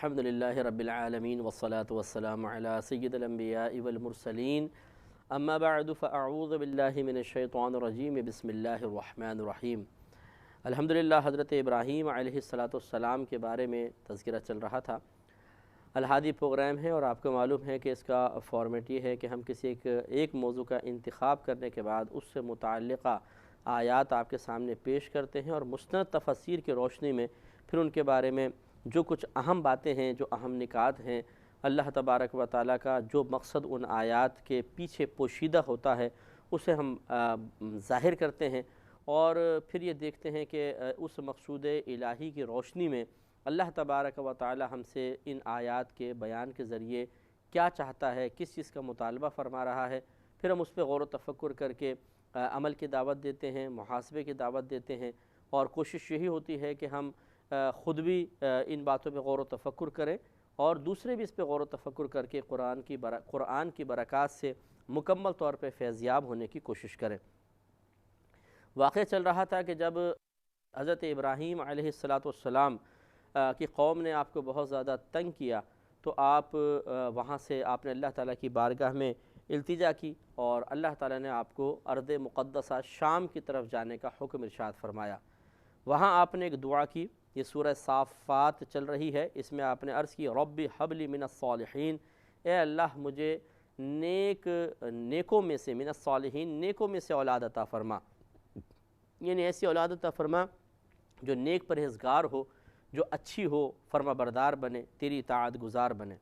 الحمدللہ رب العالمین والصلاة والسلام علی سید الانبیاء والمرسلین اما بعد فاعوذ باللہ من الشیطان الرجیم بسم اللہ الرحمن الرحیم۔ الحمدللہ حضرت ابراہیم علیہ السلام کے بارے میں تذکرہ چل رہا تھا۔ الہادی پروگرام ہے اور آپ کو معلوم ہے کہ اس کا فارمیٹ یہ ہے کہ ہم کسی ایک موضوع کا انتخاب کرنے کے بعد اس سے متعلقہ آیات آپ کے سامنے پیش کرتے ہیں اور مستند تفسیر کی روشنی میں پھر ان کے بارے میں جو کچھ اہم باتیں ہیں، جو اہم نکات ہیں، اللہ تبارک و تعالیٰ کا جو مقصد ان آیات کے پیچھے پوشیدہ ہوتا ہے اسے ہم ظاہر کرتے ہیں اور پھر یہ دیکھتے ہیں کہ اس مقصود الہی کی روشنی میں اللہ تبارک و تعالیٰ ہم سے ان آیات کے بیان کے ذریعے کیا چاہتا ہے، کس چیز کا مطالبہ فرما رہا ہے، پھر ہم اس پہ غور و تفکر کر کے عمل کی دعوت دیتے ہیں، محاسبے کی دعوت دیتے ہیں اور کوشش یہی ہوتی ہے کہ ہم خود بھی ان باتوں پہ غور و تفکر کریں اور دوسرے بھی اس پہ غور و تفکر کر کے قرآن کی برکات سے مکمل طور پہ فیضیاب ہونے کی کوشش کریں۔ واقعہ چل رہا تھا کہ جب حضرت ابراہیم علیہ السلام کی قوم نے آپ کو بہت زیادہ تنگ کیا تو آپ وہاں سے آپ نے اللہ تعالیٰ کی بارگاہ میں التجا کی اور اللہ تعالیٰ نے آپ کو ارض مقدسہ شام کی طرف جانے کا حکم ارشاد فرمایا۔ وہاں آپ نے ایک دعا کی، یہ سورہ صافات چل رہی ہے، اس میں آپ نے عرض کی رب حب لی من الصالحین، اے اللہ مجھے نیکوں میں سے، من الصالحین نیکوں میں سے اولاد عطا فرما، یعنی ایسی اولاد عطا فرما جو نیک پرہیزگار ہو، جو اچھی ہو، فرما بردار بنے، تیری اطاعت گزار بنے۔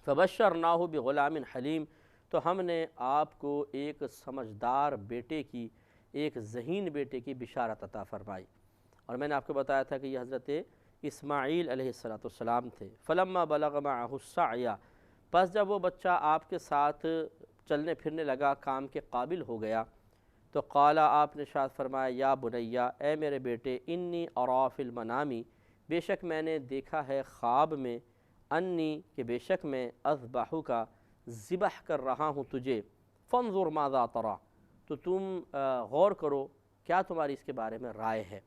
فبشرناہ بغلام حلیم، تو ہم نے آپ کو ایک سمجھدار بیٹے کی، ایک ذہین بیٹے کی بشارت عطا فرمائی۔ اور میں نے آپ کو بتایا تھا کہ یہ حضرت اسماعیل علیہ السلام تھے۔ فلما بلغ معہ السعی، پس جب وہ بچہ آپ کے ساتھ چلنے پھرنے لگا، کام کے قابل ہو گیا، تو قال، آپ نے ارشاد فرمایا، یا بنیا، اے میرے بیٹے، انی ارا فی المنامی، بے شک میں نے دیکھا ہے خواب میں، انی کہ بے شک میں اذبحک ذبح کر رہا ہوں تجھے، فانظر ماذا تری، تو تم غور کرو کیا تمہاری اس کے بارے میں رائے ہے۔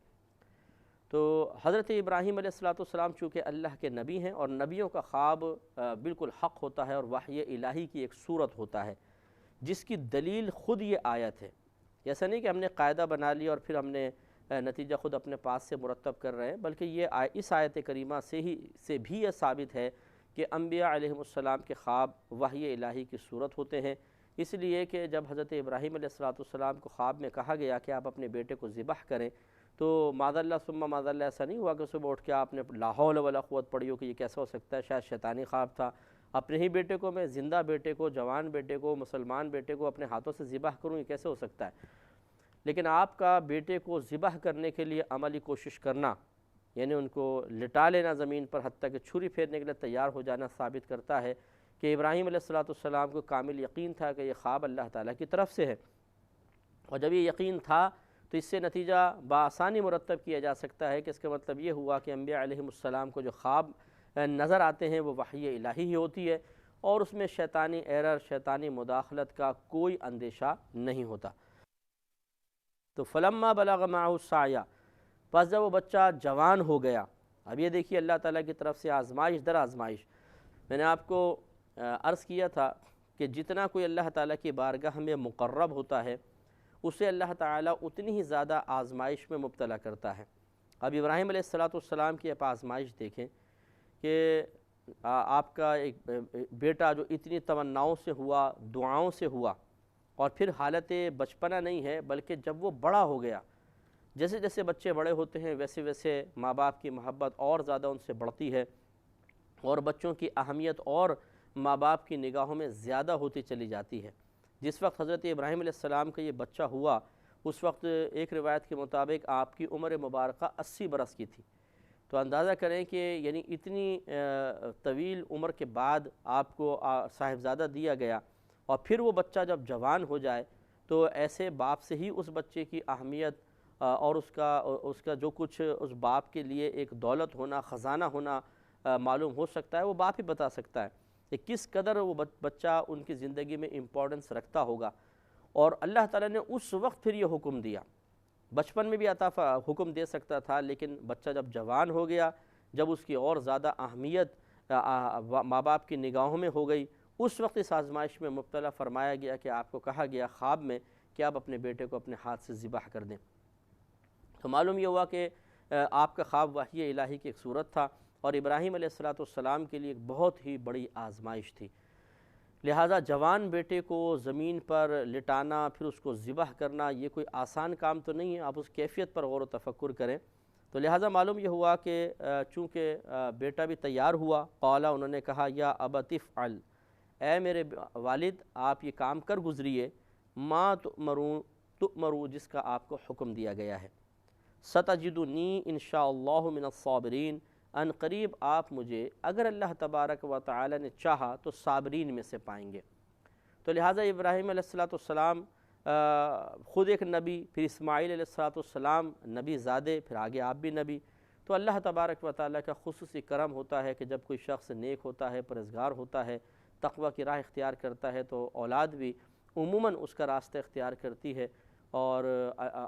تو حضرت ابراہیم علیہ السلام چونکہ اللہ کے نبی ہیں اور نبیوں کا خواب بالکل حق ہوتا ہے اور وحی الہی کی ایک صورت ہوتا ہے جس کی دلیل خود یہ آیت ہے۔ ایسا نہیں کہ ہم نے قاعدہ بنا لیا اور پھر ہم نے نتیجہ خود اپنے پاس سے مرتب کر رہے ہیں، بلکہ یہ اس آیت کریمہ سے بھی یہ ثابت ہے کہ انبیاء علیہ السلام کے خواب وحی الہی کی صورت ہوتے ہیں، اس لیے کہ جب حضرت ابراہیم علیہ السلام کو خواب میں کہا گیا کہ آپ اپنے بیٹے کو ذبح کریں تو معاذ اللہ ثم معاذ اللہ ایسا نہیں ہوا کہ صبح اٹھ کے آپ نے لا حول ولا قوت پڑھی ہو کہ یہ کیسا ہو سکتا ہے، شاید شیطانی خواب تھا، اپنے ہی بیٹے کو میں، زندہ بیٹے کو، جوان بیٹے کو، مسلمان بیٹے کو اپنے ہاتھوں سے ذبح کروں، یہ کیسے ہو سکتا ہے۔ لیکن آپ کا بیٹے کو ذبح کرنے کے لیے عملی کوشش کرنا، یعنی ان کو لٹا لینا زمین پر، حتیٰ کہ چھری پھیرنے کے لیے تیار ہو جانا، ثابت کرتا ہے کہ ابراہیم علیہ السلام کو کامل یقین تھا کہ یہ خواب اللہ تعالیٰ کی طرف سے ہے، اور جب یہ یقین تھا تو اس سے نتیجہ بآسانی مرتب کیا جا سکتا ہے کہ اس کا مطلب یہ ہوا کہ انبیاء علیہ السلام کو جو خواب نظر آتے ہیں وہ وحی الہی ہی ہوتی ہے اور اس میں شیطانی ایرر، شیطانی مداخلت کا کوئی اندیشہ نہیں ہوتا۔ تو فلما بلغ معہ السعی، پس جب وہ بچہ جوان ہو گیا، اب یہ دیکھیے اللہ تعالیٰ کی طرف سے آزمائش در آزمائش۔ میں نے آپ کو عرض کیا تھا کہ جتنا کوئی اللہ تعالیٰ کی بارگاہ میں مقرب ہوتا ہے اسے اللہ تعالیٰ اتنی ہی زیادہ آزمائش میں مبتلا کرتا ہے۔ اب ابراہیم علیہ السلام کی آپ آزمائش دیکھیں کہ آپ کا ایک بیٹا جو اتنی تمناؤں سے ہوا، دعاؤں سے ہوا، اور پھر حالت بچپنا نہیں ہے بلکہ جب وہ بڑا ہو گیا، جیسے جیسے بچے بڑے ہوتے ہیں ویسے ویسے ماں باپ کی محبت اور زیادہ ان سے بڑھتی ہے اور بچوں کی اہمیت اور ماں باپ کی نگاہوں میں زیادہ ہوتی چلی جاتی ہے۔ جس وقت حضرت ابراہیم علیہ السلام کا یہ بچہ ہوا اس وقت ایک روایت کے مطابق آپ کی عمر مبارکہ 80 برس کی تھی، تو اندازہ کریں کہ یعنی اتنی طویل عمر کے بعد آپ کو صاحبزادہ دیا گیا، اور پھر وہ بچہ جب جوان ہو جائے تو ایسے باپ سے ہی اس بچے کی اہمیت اور اس کا جو کچھ اس باپ کے لیے ایک دولت ہونا، خزانہ ہونا معلوم ہو سکتا ہے، وہ باپ ہی بتا سکتا ہے کہ کس قدر وہ بچہ ان کی زندگی میں امپورٹنس رکھتا ہوگا۔ اور اللہ تعالیٰ نے اس وقت پھر یہ حکم دیا، بچپن میں بھی حکم دے سکتا تھا، لیکن بچہ جب جوان ہو گیا، جب اس کی اور زیادہ اہمیت ماں باپ کی نگاہوں میں ہو گئی، اس وقت اس آزمائش میں مبتلا فرمایا گیا کہ آپ کو کہا گیا خواب میں کہ آپ اپنے بیٹے کو اپنے ہاتھ سے ذبح کر دیں۔ تو معلوم یہ ہوا کہ آپ کا خواب وحی الہی کی ایک صورت تھا، اور ابراہیم علیہ السلام کے لیے ایک بہت ہی بڑی آزمائش تھی۔ لہٰذا جوان بیٹے کو زمین پر لٹانا، پھر اس کو ذبح کرنا، یہ کوئی آسان کام تو نہیں ہے۔ آپ اس کیفیت پر غور و تفکر کریں تو لہٰذا معلوم یہ ہوا کہ چونکہ بیٹا بھی تیار ہوا، قالا انہوں نے کہا یا ابت افعل، اے میرے والد آپ یہ کام کر گزریے، ما تؤمرو جس کا آپ کو حکم دیا گیا ہے، ستجدنی انشاءاللہ من الصابرین، ان قریب آپ مجھے اگر اللہ تبارک و تعالی نے چاہا تو صابرین میں سے پائیں گے۔ تو لہٰذا ابراہیم علیہ السلام خود ایک نبی، پھر اسماعیل علیہ السلام نبی زادے، پھر آگے آپ بھی نبی۔ تو اللہ تبارک و تعالی کا خصوصی کرم ہوتا ہے کہ جب کوئی شخص نیک ہوتا ہے، پرہیزگار ہوتا ہے، تقوی کی راہ اختیار کرتا ہے، تو اولاد بھی عموماً اس کا راستہ اختیار کرتی ہے، اور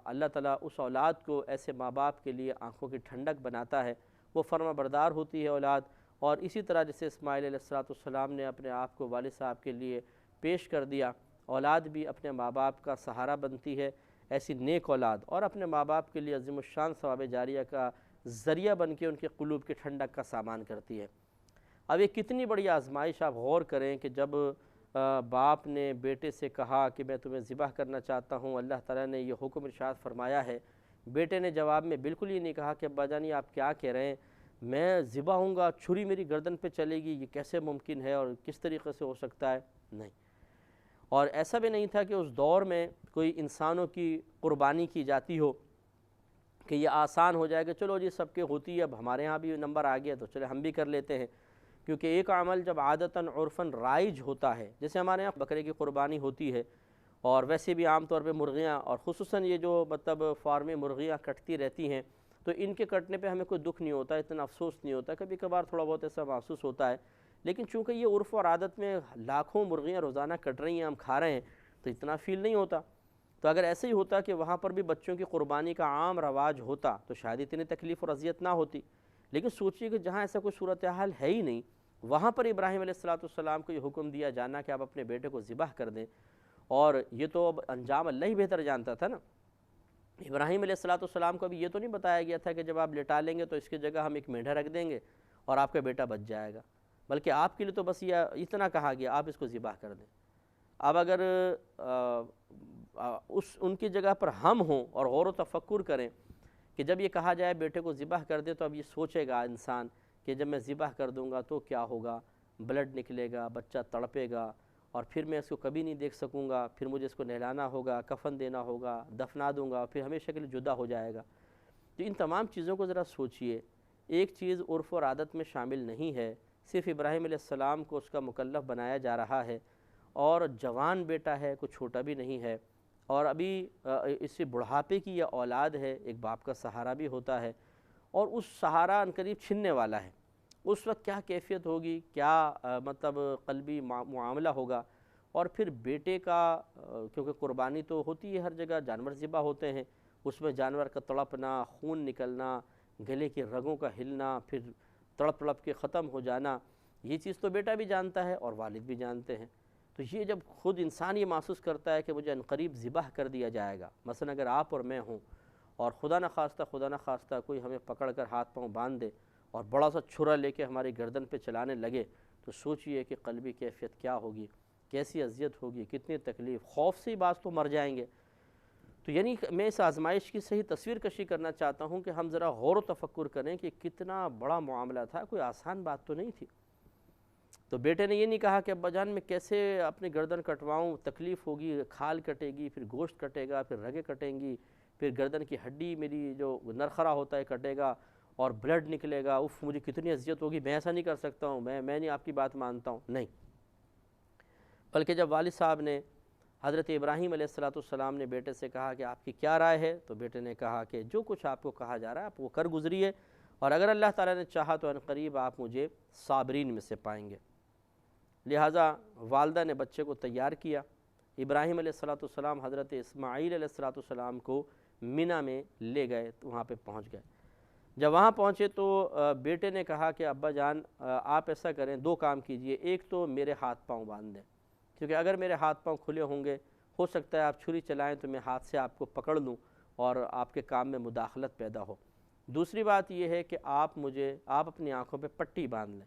اللہ تعالیٰ اس اولاد کو ایسے ماں باپ کے لیے آنکھوں کی ٹھنڈک بناتا ہے، وہ فرما بردار ہوتی ہے اولاد۔ اور اسی طرح جیسے اسماعیل علیہ السلام نے اپنے آپ کو والد صاحب کے لیے پیش کر دیا، اولاد بھی اپنے ماں باپ کا سہارا بنتی ہے، ایسی نیک اولاد، اور اپنے ماں باپ کے لیے عظیم الشان ثواب جاریہ کا ذریعہ بن کے ان کے قلوب کی ٹھنڈک کا سامان کرتی ہے۔ اب یہ کتنی بڑی آزمائش، آپ غور کریں کہ جب باپ نے بیٹے سے کہا کہ میں تمہیں ذبح کرنا چاہتا ہوں، اللہ تعالیٰ نے یہ حکم ارشاد فرمایا ہے، بیٹے نے جواب میں بالکل یہ نہیں کہا کہ ابا جان آپ کیا کہہ رہے ہیں، میں ذبح ہوں گا، چھری میری گردن پہ چلے گی، یہ کیسے ممکن ہے اور کس طریقے سے ہو سکتا ہے؟ نہیں۔ اور ایسا بھی نہیں تھا کہ اس دور میں کوئی انسانوں کی قربانی کی جاتی ہو کہ یہ آسان ہو جائے کہ چلو جی سب کے ہوتی ہے، اب ہمارے ہاں بھی نمبر آ گیا تو چلے ہم بھی کر لیتے ہیں۔ کیونکہ ایک عمل جب عادتاً عرفاً رائج ہوتا ہے، جیسے ہمارے یہاں بکرے کی قربانی ہوتی ہے، اور ویسے بھی عام طور پہ مرغیاں، اور خصوصاً یہ جو فارمی مرغیاں کٹتی رہتی ہیں، تو ان کے کٹنے پہ ہمیں کوئی دکھ نہیں ہوتا، اتنا افسوس نہیں ہوتا، کبھی کبھار تھوڑا بہت ایسا محسوس ہوتا ہے، لیکن چونکہ یہ عرف اور عادت میں لاکھوں مرغیاں روزانہ کٹ رہی ہیں، ہم کھا رہے ہیں، تو اتنا فیل نہیں ہوتا۔ تو اگر ایسے ہی ہوتا کہ وہاں پر بھی بچوں کی قربانی کا عام رواج ہوتا تو شاید اتنی تکلیف اور اذیت نہ ہوتی، لیکن سوچئے کہ جہاں ایسا کوئی صورتحال ہے ہی نہیں، وہاں پر ابراہیم علیہ السلام کو یہ حکم دیا جانا کہ آپ اپنے بیٹے کو ذبح کر دیں، اور یہ تو اب انجام اللہ ہی بہتر جانتا تھا نا۔ ابراہیم علیہ السلام کو ابھی یہ تو نہیں بتایا گیا تھا کہ جب آپ لٹا لیں گے تو اس کی جگہ ہم ایک مینڈھا رکھ دیں گے اور آپ کا بیٹا بچ جائے گا، بلکہ آپ کے لیے تو بس یہ اتنا کہا گیا آپ اس کو ذبح کر دیں۔ اب اگر ان کی جگہ پر ہم ہوں اور غور و تفکر کریں کہ جب یہ کہا جائے بیٹے کو ذبح کر دے، تو اب یہ سوچے گا انسان کہ جب میں ذبح کر دوں گا تو کیا ہوگا، بلڈ نکلے گا، بچہ تڑپے گا، اور پھر میں اس کو کبھی نہیں دیکھ سکوں گا، پھر مجھے اس کو نہلانا ہوگا، کفن دینا ہوگا، دفنا دوں گا، پھر ہمیشہ کے لیے جدا ہو جائے گا۔ تو ان تمام چیزوں کو ذرا سوچئے، ایک چیز عرف اور عادت میں شامل نہیں ہے، صرف ابراہیم علیہ السلام کو اس کا مکلف بنایا جا رہا ہے، اور جوان بیٹا ہے، کوئی چھوٹا بھی نہیں ہے، اور ابھی اس سے بڑھاپے کی یہ اولاد ہے، ایک باپ کا سہارا بھی ہوتا ہے، اور اس سہارا عنقریب چھننے والا ہے، اس وقت کیا کیفیت ہوگی، کیا قلبی معاملہ ہوگا۔ اور پھر بیٹے کا کیونکہ قربانی تو ہوتی ہے ہر جگہ، جانور ذبح ہوتے ہیں، اس میں جانور کا تڑپنا، خون نکلنا، گلے کی رگوں کا ہلنا، پھر تڑپ تڑپ کے ختم ہو جانا، یہ چیز تو بیٹا بھی جانتا ہے اور والد بھی جانتے ہیں۔ تو یہ جب خود انسان یہ محسوس کرتا ہے کہ مجھے عنقریب ذبح کر دیا جائے گا، مثلا اگر آپ اور میں ہوں اور خدا نخواستہ کوئی ہمیں پکڑ کر ہاتھ پاؤں باندھ دے اور بڑا سا چھرا لے کے ہماری گردن پہ چلانے لگے، تو سوچئے کہ قلبی کیفیت کیا ہوگی، کیسی اذیت ہوگی، کتنی تکلیف، خوف سے ہی بعض تو مر جائیں گے۔ تو یعنی میں اس آزمائش کی صحیح تصویر کشی کرنا چاہتا ہوں کہ ہم ذرا غور و تفکر کریں کہ کتنا بڑا معاملہ تھا، کوئی آسان بات تو نہیں تھی۔ تو بیٹے نے یہ نہیں کہا کہ ابا جان میں کیسے اپنی گردن کٹواؤں، تکلیف ہوگی، کھال کٹے گی، پھر گوشت کٹے گا، پھر رگیں کٹیں گی، پھر گردن کی ہڈی میری جو نرخرا ہوتا ہے کٹے گا، اور بلڈ نکلے گا، اف مجھے کتنی اذیت ہوگی، میں ایسا نہیں کر سکتا ہوں، میں نہیں آپ کی بات مانتا ہوں، نہیں۔ بلکہ جب والد صاحب نے حضرت ابراہیم علیہ السلام نے بیٹے سے کہا کہ آپ کی کیا رائے ہے، تو بیٹے نے کہا کہ جو کچھ آپ کو کہا جا رہا ہے آپ وہ کر گزریے، اور اگر اللہ تعالیٰ نے چاہا تو عنقریب آپ مجھے صابرین میں سے پائیں گے۔ لہٰذا والدہ نے بچے کو تیار کیا، ابراہیم علیہ السلام حضرت اسماعیل علیہ السلام کو منی میں لے گئے، وہاں پہ پہنچ گئے۔ جب وہاں پہنچے تو بیٹے نے کہا کہ ابا جان آپ ایسا کریں، دو کام کیجئے، ایک تو میرے ہاتھ پاؤں باندھ دیں، کیونکہ اگر میرے ہاتھ پاؤں کھلے ہوں گے ہو سکتا ہے آپ چھری چلائیں تو میں ہاتھ سے آپ کو پکڑ لوں اور آپ کے کام میں مداخلت پیدا ہو۔ دوسری بات یہ ہے کہ آپ اپنی آنکھوں پہ پٹی باندھ لیں،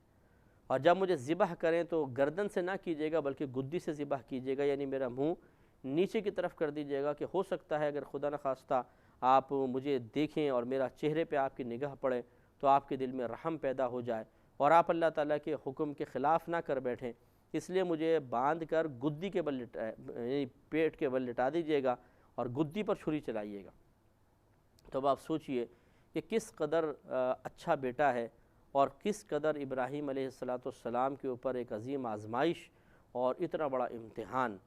اور جب مجھے ذبح کریں تو گردن سے نہ کیجیے گا بلکہ گدی سے ذبح کیجیے گا، یعنی میرا منہ نیچے کی طرف کر دیجیے گا کہ ہو سکتا ہے اگر خدا نخواستہ آپ مجھے دیکھیں اور میرا چہرے پہ آپ کی نگاہ پڑے تو آپ کے دل میں رحم پیدا ہو جائے اور آپ اللہ تعالیٰ کے حکم کے خلاف نہ کر بیٹھیں، اس لیے مجھے باندھ کر گدی کے بل یعنی پیٹ کے بل لٹا دیجیے گا اور گدی پر چھری چلائیے گا۔ تو اب آپ سوچئے کہ کس قدر اچھا بیٹا ہے اور کس قدر ابراہیم علیہ السلام کے اوپر ایک عظیم آزمائش اور اتنا بڑا امتحان۔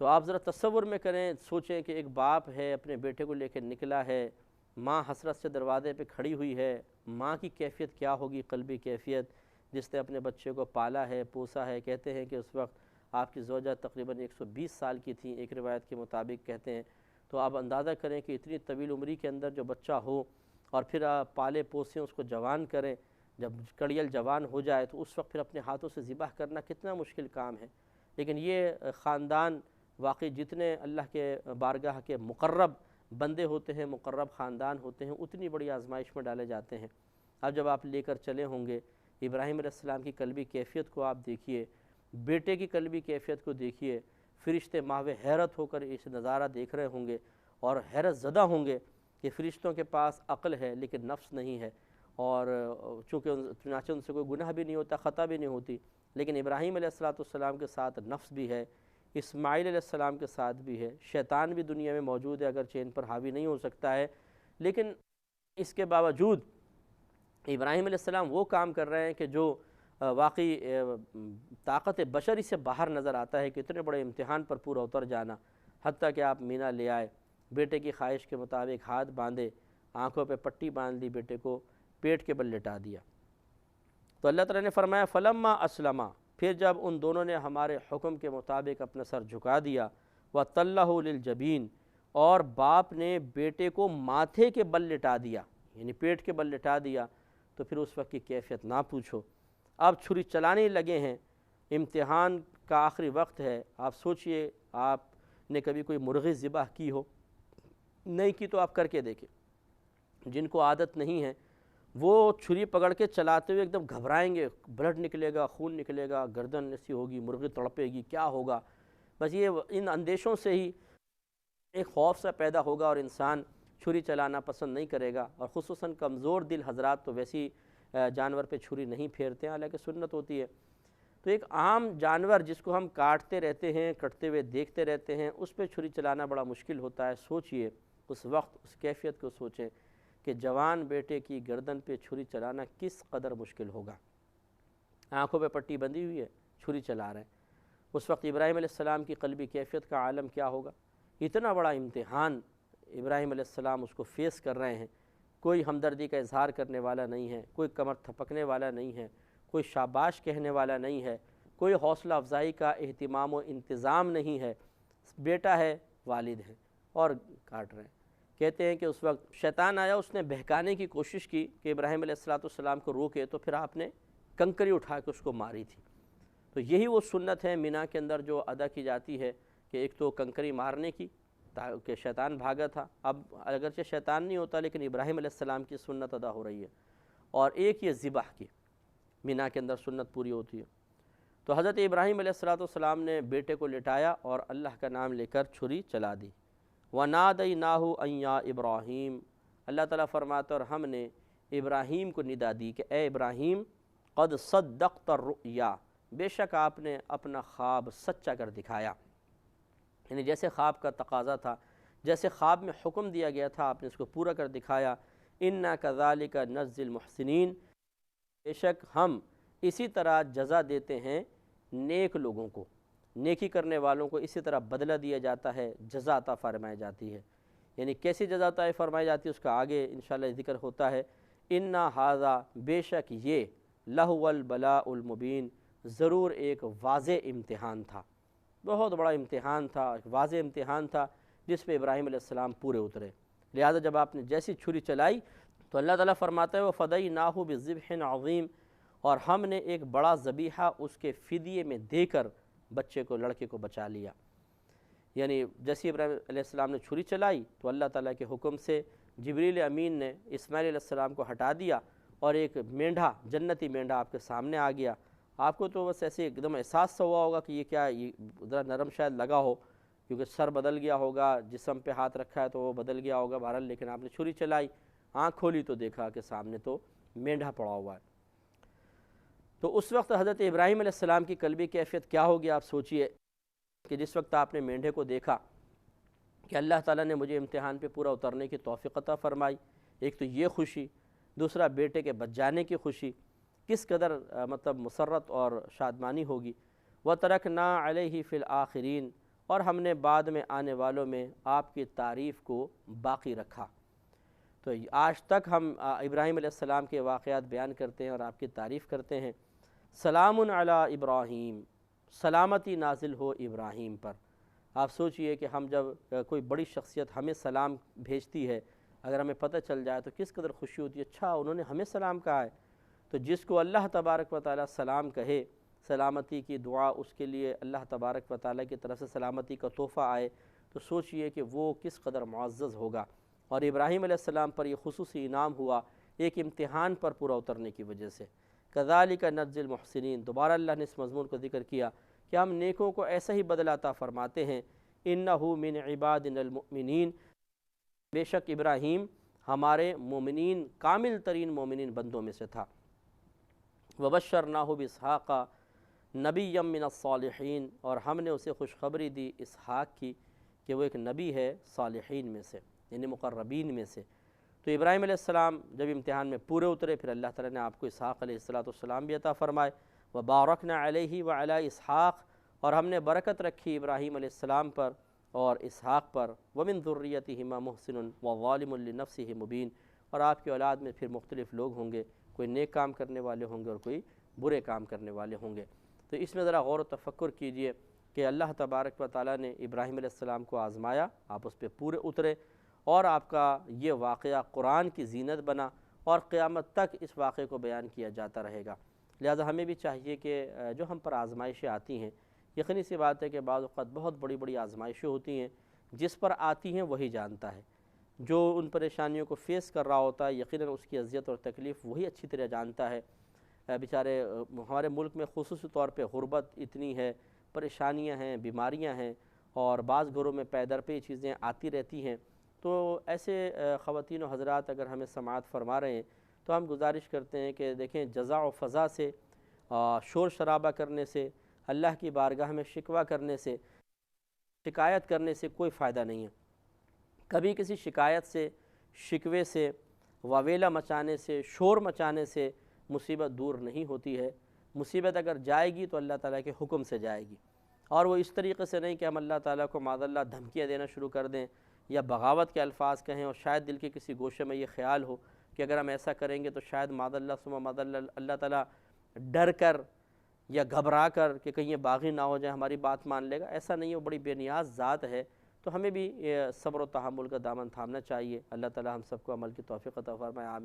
تو آپ ذرا تصور میں کریں، سوچیں کہ ایک باپ ہے اپنے بیٹے کو لے کے نکلا ہے، ماں حسرت سے دروازے پہ کھڑی ہوئی ہے، ماں کی کیفیت کیا ہوگی، قلبی کیفیت، جس نے اپنے بچے کو پالا ہے، پوسا ہے۔ کہتے ہیں کہ اس وقت آپ کی زوجہ تقریباً 120 سال کی تھیں، ایک روایت کے مطابق کہتے ہیں۔ تو آپ اندازہ کریں کہ اتنی طویل عمری کے اندر جو بچہ ہو اور پھر آپ پالے پوسیں اس کو جوان کریں، جب کڑیل جوان ہو جائے تو اس وقت پھر اپنے ہاتھوں سے ذبح کرنا کتنا مشکل کام ہے۔ لیکن یہ خاندان واقعی جتنے اللہ کے بارگاہ کے مقرب بندے ہوتے ہیں، مقرب خاندان ہوتے ہیں، اتنی بڑی آزمائش میں ڈالے جاتے ہیں۔ اب جب آپ لے کر چلے ہوں گے، ابراہیم علیہ السلام کی قلبی کیفیت کو آپ دیکھیے، بیٹے کی قلبی کیفیت کو دیکھیے، فرشتے ماہو حیرت ہو کر اس نظارہ دیکھ رہے ہوں گے اور حیرت زدہ ہوں گے کہ فرشتوں کے پاس عقل ہے لیکن نفس نہیں ہے، اور چنانچہ ان سے کوئی گناہ بھی نہیں ہوتا، خطا بھی نہیں ہوتی، لیکن ابراہیم علیہ السلام کے ساتھ نفس بھی ہے، اسماعیل علیہ السلام کے ساتھ بھی ہے، شیطان بھی دنیا میں موجود ہے، اگرچہ ان پر حاوی نہیں ہو سکتا ہے، لیکن اس کے باوجود ابراہیم علیہ السلام وہ کام کر رہے ہیں کہ جو واقعی طاقت بشری سے باہر نظر آتا ہے کہ اتنے بڑے امتحان پر پورا اتر جانا، حتیٰ کہ آپ مینا لے آئے، بیٹے کی خواہش کے مطابق ہاتھ باندھے، آنکھوں پہ پٹی باندھ دی، بیٹے کو پیٹ کے بل لٹا دیا۔ تو اللہ تعالیٰ نے فرمایا فلما اسلما، پھر جب ان دونوں نے ہمارے حکم کے مطابق اپنا سر جھکا دیا، وَتَلَّهُ لِلْجَبِينِ، اور باپ نے بیٹے کو ماتھے کے بل لٹا دیا، یعنی پیٹ کے بل لٹا دیا، تو پھر اس وقت کی کیفیت نہ پوچھو۔ اب چھری چلانے لگے ہیں، امتحان کا آخری وقت ہے۔ آپ سوچئے آپ نے کبھی کوئی مرغی ذبح کی ہو، نہیں کی تو آپ کر کے دیکھیں، جن کو عادت نہیں ہے وہ چھری پکڑ کے چلاتے ہوئے ایک دم گھبرائیں گے، بلڈ نکلے گا، خون نکلے گا، گردن ایسی ہوگی، مرغی تڑپے گی، کیا ہوگا، بس یہ ان اندیشوں سے ہی ایک خوف سا پیدا ہوگا اور انسان چھری چلانا پسند نہیں کرے گا، اور خصوصاً کمزور دل حضرات تو ویسی جانور پہ چھری نہیں پھیرتے ہیں، حالانکہ سنت ہوتی ہے۔ تو ایک عام جانور جس کو ہم کاٹتے رہتے ہیں، کٹتے ہوئے دیکھتے رہتے ہیں، اس پہ چھری چلانا بڑا مشکل ہوتا ہے۔ سوچئے اس وقت اس کیفیت کو سوچیں کہ جوان بیٹے کی گردن پہ چھری چلانا کس قدر مشکل ہوگا۔ آنکھوں پہ پٹی بندھی ہوئی ہے، چھری چلا رہے ہیں، اس وقت ابراہیم علیہ السلام کی قلبی کیفیت کا عالم کیا ہوگا۔ اتنا بڑا امتحان ابراہیم علیہ السلام اس کو فیس کر رہے ہیں، کوئی ہمدردی کا اظہار کرنے والا نہیں ہے، کوئی کمر تھپکنے والا نہیں ہے، کوئی شاباش کہنے والا نہیں ہے، کوئی حوصلہ افزائی کا اہتمام و انتظام نہیں ہے، بیٹا ہے، والد ہے اور کاٹ رہے ہیں۔ کہتے ہیں کہ اس وقت شیطان آیا، اس نے بہکانے کی کوشش کی کہ ابراہیم علیہ السلام کو روکے، تو پھر آپ نے کنکری اٹھا کے اس کو ماری تھی۔ تو یہی وہ سنت ہے مینا کے اندر جو ادا کی جاتی ہے کہ ایک تو کنکری مارنے کی کہ شیطان بھاگا تھا، اب اگرچہ شیطان نہیں ہوتا لیکن ابراہیم علیہ السلام کی سنت ادا ہو رہی ہے، اور ایک یہ ذبح کی مینا کے اندر سنت پوری ہوتی ہے۔ تو حضرت ابراہیم علیہ السلام نے بیٹے کو لٹایا اور اللہ کا نام لے کر چھری چلا دی۔ وَنَادَيْنَاهُ أَن يَا إِبْرَاهِيمُ، اللہ تعالیٰ فرماتا اور ہم نے ابراہیم کو ندا دی کہ اے ابراہیم قد صدقت الرؤیا، بے شک آپ نے اپنا خواب سچا کر دکھایا، یعنی جیسے خواب کا تقاضا تھا، جیسے خواب میں حکم دیا گیا تھا، آپ نے اس کو پورا کر دکھایا۔ اِنَّا كَذَلِكَ نَجْزِي الْمُحْسِنِينَ، بے شک ہم اسی طرح جزا دیتے ہیں نیک لوگوں کو، نیکی کرنے والوں کو اسی طرح بدلہ دیا جاتا ہے، جزا عطا فرمائی جاتی ہے۔ یعنی کیسی جزا عطا فرمائی جاتی ہے اس کا آگے انشاءاللہ ذکر ہوتا ہے۔ اِنَّا هَذَا، بے شک یہ، لَهُوَ الْبَلَاءُ الْمُبِينُ، ضرور ایک واضح امتحان تھا، بہت بڑا امتحان تھا، ایک واضح امتحان تھا جس پہ ابراہیم علیہ السلام پورے اترے۔ لہذا جب آپ نے جیسی چھری چلائی تو اللہ تعالیٰ فرماتا ہے وَفَدَيْنَاهُ بِذِبْحٍ عَظِيمٍ، اور ہم نے ایک بڑا ذبیحہ اس کے فدیے میں دے کر بچے کو، لڑکے کو بچا لیا۔ یعنی جیسے ابراہیم علیہ السلام نے چھری چلائی تو اللہ تعالیٰ کے حکم سے جبریل امین نے اسماعیل علیہ السلام کو ہٹا دیا، اور ایک مینڈھا، جنتی مینڈھا آپ کے سامنے آ گیا۔ آپ کو تو بس ایسے ایک دم احساس سا ہوا ہوگا کہ یہ کیا، یہ ذرا نرم شاید لگا ہو کیونکہ سر بدل گیا ہوگا، جسم پہ ہاتھ رکھا ہے تو وہ بدل گیا ہوگا بہرحال، لیکن آپ نے چھری چلائی، آنکھ کھولی تو دیکھا کہ سامنے تو مینڈھا پڑا ہوا ہے۔ تو اس وقت حضرت ابراہیم علیہ السلام کی قلبی کیفیت کیا ہوگی آپ سوچئے کہ جس وقت آپ نے مینڈھے کو دیکھا کہ اللہ تعالیٰ نے مجھے امتحان پہ پورا اترنے کی توفیق عطا فرمائی۔ ایک تو یہ خوشی، دوسرا بیٹے کے بچ جانے کی خوشی، کس قدر مطلب مسرت اور شادمانی ہوگی۔ وَتَرَكْنَا عَلَيْهِ فِي الْآخِرِينَ، اور ہم نے بعد میں آنے والوں میں آپ کی تعریف کو باقی رکھا۔ تو آج تک ہم ابراہیم علیہ السلام کے واقعات بیان کرتے ہیں اور آپ کی تعریف کرتے ہیں۔ سلام علی ابراہیم، سلامتی نازل ہو ابراہیم پر۔ آپ سوچئے کہ ہم جب کوئی بڑی شخصیت ہمیں سلام بھیجتی ہے، اگر ہمیں پتہ چل جائے تو کس قدر خوشی ہوتی ہے، اچھا انہوں نے ہمیں سلام کہا ہے۔ تو جس کو اللہ تبارک و تعالیٰ سلام کہے، سلامتی کی دعا اس کے لیے اللہ تبارک و تعالیٰ کی طرف سے سلامتی کا تحفہ آئے، تو سوچئے کہ وہ کس قدر معزز ہوگا۔ اور ابراہیم علیہ السلام پر یہ خصوصی انعام ہوا ایک امتحان پر پورا اترنے کی وجہ سے۔ کذالک نجزی المحسنین، دوبارہ اللہ نے اس مضمون کو ذکر کیا کہ ہم نیکوں کو ایسا ہی بدلہ عطا فرماتے ہیں۔ انہ من عبادنا المؤمنین، بے شک ابراہیم ہمارے مومنین، کامل ترین مومنین بندوں میں سے تھا۔ وبشرناہ باسحاق نبیا من الصالحین، اور ہم نے اسے خوشخبری دی اسحاق کی کہ وہ ایک نبی ہے صالحین میں سے، یعنی مقربین میں سے۔ تو ابراہیم علیہ السلام جب امتحان میں پورے اترے، پھر اللہ تعالیٰ نے آپ کو اسحاق علیہ السلام بھی عطا فرمائے۔ وبارکنا علیہ وعلی اسحاق، اور ہم نے برکت رکھی ابراہیم علیہ السلام پر اور اسحاق پر۔ ومن ذریتہما محسن وظالم لنفسہ مبین، اور آپ کی اولاد میں پھر مختلف لوگ ہوں گے، کوئی نیک کام کرنے والے ہوں گے اور کوئی برے کام کرنے والے ہوں گے۔ تو اس میں ذرا غور و تفکر کیجئے کہ اللہ تبارک و تعالیٰ نے ابراہیم علیہ السلام کو آزمایا، آپ اس پہ پورے اترے، اور آپ کا یہ واقعہ قرآن کی زینت بنا، اور قیامت تک اس واقعے کو بیان کیا جاتا رہے گا۔ لہٰذا ہمیں بھی چاہیے کہ جو ہم پر آزمائشیں آتی ہیں، یقینی سی بات ہے کہ بعض اوقات بہت بڑی بڑی آزمائشیں ہوتی ہیں، جس پر آتی ہیں وہی جانتا ہے۔ جو ان پریشانیوں کو فیس کر رہا ہوتا ہے، یقیناً اس کی اذیت اور تکلیف وہی اچھی طرح جانتا ہے۔ بیچارے ہمارے ملک میں خصوصی طور پہ غربت اتنی ہے، پریشانیاں ہیں، بیماریاں ہیں، اور بعض گھروں میں پے در پہ یہ چیزیں آتی رہتی ہیں۔ تو ایسے خواتین و حضرات اگر ہمیں سماعت فرما رہے ہیں تو ہم گزارش کرتے ہیں کہ دیکھیں، جزا و فضا سے، شور شرابہ کرنے سے، اللہ کی بارگاہ میں شکوہ کرنے سے، شکایت کرنے سے کوئی فائدہ نہیں ہے۔ کبھی کسی شکایت سے، شکوے سے، واویلا مچانے سے، شور مچانے سے مصیبت دور نہیں ہوتی ہے۔ مصیبت اگر جائے گی تو اللہ تعالیٰ کے حکم سے جائے گی، اور وہ اس طریقے سے نہیں کہ ہم اللہ تعالیٰ کو معاذ اللہ دھمکیاں دینا شروع کر دیں یا بغاوت کے الفاظ کہیں، اور شاید دل کے کسی گوشے میں یہ خیال ہو کہ اگر ہم ایسا کریں گے تو شاید معاذ اللہ ثم معاذ اللہ تعالیٰ ڈر کر یا گھبرا کر کہ کہیں یہ باغی نہ ہو جائے، ہماری بات مان لے گا۔ ایسا نہیں ہے، وہ بڑی بے نیاز ذات ہے۔ تو ہمیں بھی صبر و تحمل کا دامن تھامنا چاہیے۔ اللہ تعالیٰ ہم سب کو عمل کی توفیق عطا فرمائے، آمین۔